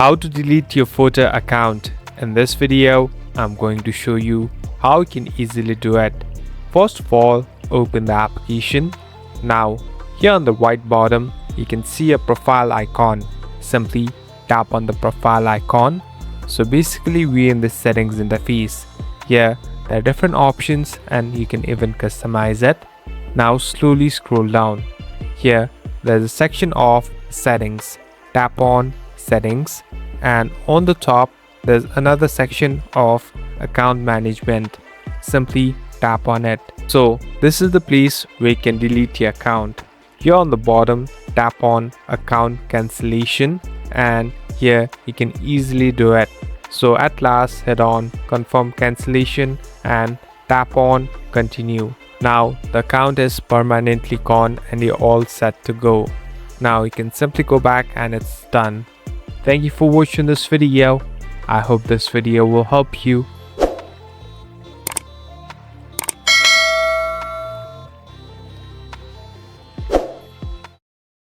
How to delete your Fotor account. In this video, I'm going to show you how you can easily do it. First of all, open the application. Now, here on the right bottom, you can see a profile icon. Simply tap on the profile icon. So basically, we're in the settings interface. Here, there are different options and you can even customize it. Now slowly scroll down. Here, there's a section of settings. Tap on settings, and on the top there's another section of account management. Simply tap on it. So this is the place where you can delete your account. Here on the bottom, tap on account cancellation, and here you can easily do it. So at last, hit on confirm cancellation and tap on continue. Now the account is permanently gone and you're all set to go. Now you can simply go back and it's done. Thank you for watching this video. I hope this video will help you.